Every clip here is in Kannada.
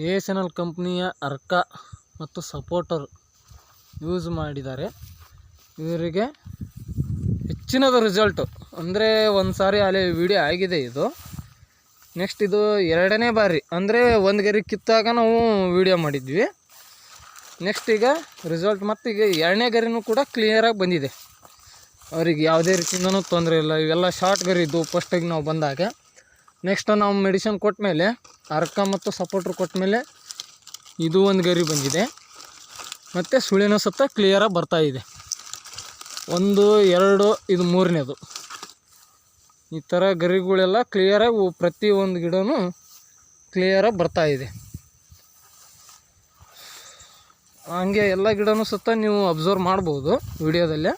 ASNL ಕಂಪ್ನಿಯ ಅರ್ಕಾ ಮತ್ತು ಸಪೋರ್ಟರ್ ಯೂಸ್ ಮಾಡಿದ್ದಾರೆ. ಇವರಿಗೆ ಹೆಚ್ಚಿನದು ರಿಸಲ್ಟು ಅಂದರೆ ಒಂದು ಸಾರಿ ಅಲ್ಲಿ ವಿಡಿಯೋ ಆಗಿದೆ ಇದು. ನೆಕ್ಸ್ಟ್ ಇದು ಎರಡನೇ ಬಾರಿ ಅಂದರೆ ಒಂದು ಗರಿ ಕಿತ್ತಾಗ ನಾವು ವಿಡಿಯೋ ಮಾಡಿದ್ವಿ. ನೆಕ್ಸ್ಟ್ ಈಗ ರಿಸಲ್ಟ್ ಮತ್ತು ಈಗ ಎರಡನೇ ಗರಿನೂ ಕೂಡ ಕ್ಲಿಯರಾಗಿ ಬಂದಿದೆ. ಅವ್ರಿಗೆ ಯಾವುದೇ ರೀತಿಯಿಂದನೂ ತೊಂದರೆ ಇಲ್ಲ. ಇವೆಲ್ಲ ಶಾರ್ಟ್ ಗರಿ ಇದ್ದು ಫಸ್ಟಾಗಿ ನಾವು ಬಂದಾಗ. ನೆಕ್ಸ್ಟ್ ನಾವು ಮೆಡಿಸಿನ್ ಕೊಟ್ಟ ಮೇಲೆ ಅರ್ಕಾ ಮತ್ತು ಸಪೋರ್ಟ್ರ್ ಕೊಟ್ಟ ಮೇಲೆ ಇದು ಒಂದು ಗರಿ ಬಂದಿದೆ. ಮತ್ತು ಸುಳಿನೂ ಸತ್ತ ಕ್ಲಿಯರಾಗಿ ಬರ್ತಾಯಿದೆ. 1 2 ಇದು 3ನೇದು. ಈ ಥರ ಗರಿಗಳೆಲ್ಲ ಕ್ಲಿಯರಾಗಿ ಪ್ರತಿಯೊಂದು ಗಿಡವೂ ಕ್ಲಿಯರಾಗಿ ಬರ್ತಾಯಿದೆ. ಹಂಗೆ ಎಲ್ಲ ಗಿಡನೂ ಸತ್ತ ನೀವು ಅಬ್ಸರ್ವ್ ಮಾಡ್ಬೋದು ವಿಡಿಯೋದಲ್ಲೇ.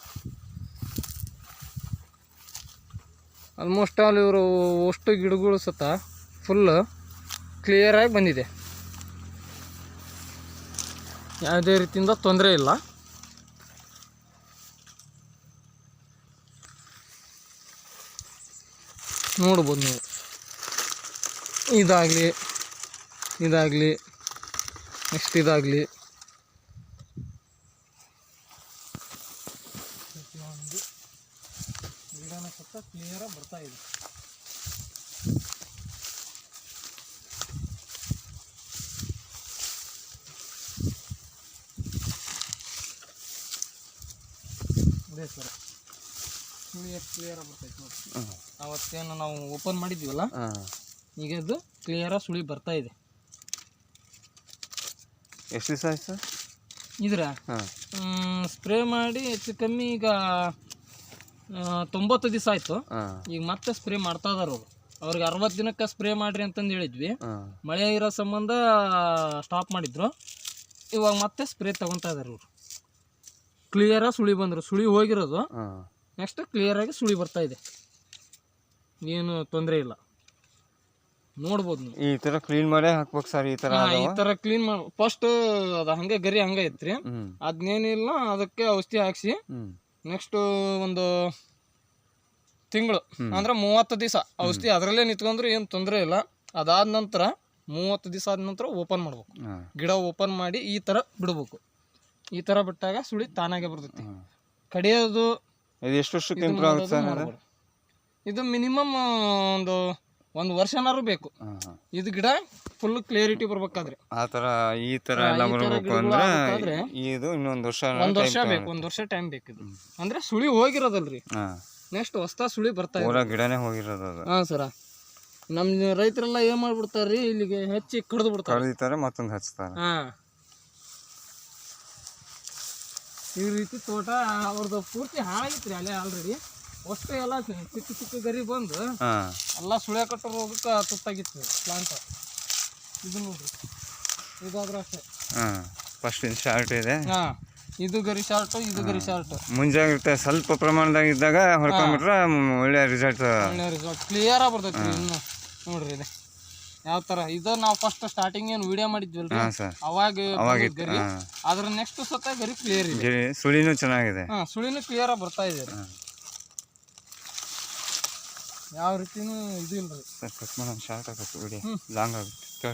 ಆಲ್ಮೋಸ್ಟ್ ಆಲ್ ಇವರು ಅಷ್ಟು ಗಿಡಗಳು ಸತ ಫುಲ್ ಕ್ಲಿಯರಾಗಿ ಬಂದಿದೆ. ಯಾವುದೇ ರೀತಿಯಿಂದ ತೊಂದರೆ ಇಲ್ಲ. ನೋಡ್ಬೋದು ನೀವು. ಇದಾಗಲಿ ನೆಕ್ಸ್ಟ್ ಇದಾಗಲಿ ಗಿಡನ ಸತ್ತ ಕ್ಲಿಯರಾಗಿ ಬರ್ತಾ ಇದೆ. ಅದೇ ಸರ್ ಸುಳಿ ಎಷ್ಟು ಕ್ಲಿಯರಾಗಿ ಬರ್ತೈತೆ ನೋಡಿ. ಅವತ್ತೇನು ನಾವು ಓಪನ್ ಮಾಡಿದ್ವಲ್ಲ, ಈಗ ಇದು ಕ್ಲಿಯರಾಗಿ ಸುಳಿ ಬರ್ತಾ ಇದೆ. ಎಷ್ಟು ದಿವಸ ಆಯ್ತು ಸರ್ ಇದ್ರ ಸ್ಪ್ರೇ ಮಾಡಿ ಹೆಚ್ಚು ಕಮ್ಮಿ ಈಗ 90 ದಿವಸ ಆಯಿತು. ಈಗ ಮತ್ತೆ ಸ್ಪ್ರೇ ಮಾಡ್ತಾ ಇದಾರೆ ಅವರು. ಅವ್ರಿಗೆ 60 ದಿನಕ್ಕೆ ಸ್ಪ್ರೇ ಮಾಡಿರಿ ಅಂತಂದು ಹೇಳಿದ್ವಿ. ಮಳೆ ಇರೋ ಸಂಬಂಧ ಸ್ಟಾಪ್ ಮಾಡಿದ್ರು. ಇವಾಗ ಮತ್ತೆ ಸ್ಪ್ರೇ ತಗೊತಾ ಇದಾರೆ ಇವರು. ಕ್ಲಿಯರಾಗಿ ಸುಳಿ ಬಂದರು. ಸುಳಿ ಹೋಗಿರೋದು ನೆಕ್ಸ್ಟ್ ಕ್ಲಿಯರಾಗಿ ಸುಳಿ ಬರ್ತಾ ಇದೆ. ಏನು ತೊಂದರೆ ಇಲ್ಲ. ನೋಡ್ಬೋದು ನೀವು. ಈ ಥರ ಕ್ಲೀನ್ ಮಾಡೇ ಹಾಕ್ಬೇಕು ಸರ್. ಈ ಥರ ಕ್ಲೀನ್ ಮಾಡಿ ಫಸ್ಟ್ ಅದು ಹಂಗೆ ಗರಿ ಹಂಗೆ ಐತ್ರಿ. ಅದನ್ನೇನಿಲ್ಲ, ಅದಕ್ಕೆ ಔಷಧಿ ಹಾಕ್ಸಿ ನೆಕ್ಸ್ಟ್ ಒಂದು ತಿಂಗಳು ಅಂದ್ರೆ 30 ದಿವಸ ಔಷಧಿ ಅದರಲ್ಲೇ ನಿಂತ್ಕೊಂಡ್ರೆ ಏನು ತೊಂದರೆ ಇಲ್ಲ. ಅದಾದ ನಂತರ 30 ದಿವಸ ಆದ ನಂತರ ಓಪನ್ ಮಾಡ್ಬೇಕು. ಗಿಡ ಓಪನ್ ಮಾಡಿ ಈ ಥರ ಬಿಡ್ಬೇಕು. ಈ ಥರ ಬಿಟ್ಟಾಗ ಸುಳಿ ತಾನಾಗೆ ಬರ್ತೈತಿ. ಕಡಿಯೋದು ಎಷ್ಟು ವರ್ಷಕ್ಕೆ ಇಂಪ್ರೂವ್ ಆಗುತ್ತೆ ಸರ್? ಇದು ಮಿನಿಮಮ್ ಒಂದು ವರ್ಷನಾರು ಬೇಕು. ಇದು ಗಿಡ ಫುಲ್ ಕ್ಲಿಯರಿಟಿ ಬರ್ಬೇಕಾದ್ರೆ ಈ ಥರ ಎಲ್ಲ ಬರಬೇಕು ಅಂದ್ರೆ ಇದು ಇನ್ನೊಂದು ವರ್ಷ ಬೇಕು. 1 ವರ್ಷ ಟೈಮ್ ಬೇಕು. ಇದು ಅಂದ್ರೆ ಸುಳಿ ಹೋಗಿರೋದಲ್ರಿ. ನೆಕ್ಸ್ಟ್ ಹೊಸ ಸುಳಿ ಬರ್ತಾ ಇದೆ. ಗಿಡನೇ ಹೋಗಿರೋದು. ಹಾಂ ಸರ. ನಮ್ಮ ರೈತರೆಲ್ಲ ಏನ್ ಮಾಡ್ಬಿಡ್ತಾರ್ರಿ, ಇಲ್ಲಿಗೆ ಹೆಚ್ಚಿ ಕಡ್ದು ಬಿಡ್ತಾರೆ, ಮತ್ತೊಂದು ಹಚ್ತಾರೆ. ಈ ರೀತಿ ತೋಟ ಅವ್ರದ್ದು ಪೂರ್ತಿ ಹಾಳಾಗಿತ್ರಿ ಅಲ್ಲೇ ಆಲ್ರೆಡಿ. ಅಷ್ಟು ಎಲ್ಲ ಚಿಕ್ಕ ಗರಿ ಬಂದು ಎಲ್ಲ ಸುಳ್ಯ ಕಟ್ಟೋ ರೋಗಕ್ಕೆ ತುತ್ತಾಗಿತ್ತು ಪ್ಲಾಂಟ್. ಇದು ನೋಡ್ರಿ, ಇದಾದ್ರೂ ಅಷ್ಟೇ. ಫಸ್ಟ್ ಶಾರ್ಟ್ ಇದೆ. ಇದು ಗರಿ ಶಾರ್ಟ್, ಇದು ಗರಿ ಶಾರ್ಟ್. ಮುಂಜಾಗ್ರತೆ ಸ್ವಲ್ಪ ಪ್ರಮಾಣದಾಗ ಇದ್ದಾಗ ಹೊಡ್ಕೊಂಡ್ಬಿಟ್ರೆ ಒಳ್ಳೆ ರಿಸಲ್ಟ್ ಕ್ಲಿಯರ್ ಆಗಿ ಬರ್ತೈತಿ. ಇನ್ನು ನೋಡ್ರಿ ಇದೆ ಯಾವ ತರ. ಇದು ನಾವು ಫಸ್ಟ್ ಸ್ಟಾರ್ಟಿಂಗ್ ಏನು ವಿಡಿಯೋ ಮಾಡಿದ್ವಲ್ರಿ, ಅವಾಗ ಗರಿ. ಅದ್ರ ನೆಕ್ಸ್ಟ್ ಸತ ಗರಿ ಕ್ಲಿಯರ್ ಇದೆ. ಸುಳಿನೂ ಚೆನ್ನಾಗಿದೆ. ಸುಳಿನೂ ಕ್ಲಿಯರ್ ಆಗಿ ಬರ್ತಾ ಇದೆ. ಯಾವ ರೀತಿನೂ ಇದು ಇಲ್ರಿ. ಶಾರ್ಟ್ ಆಗುತ್ತೆ ವಿಡಿಯೋ ಲಾಂಗ್ ಆಗುತ್ತೆ.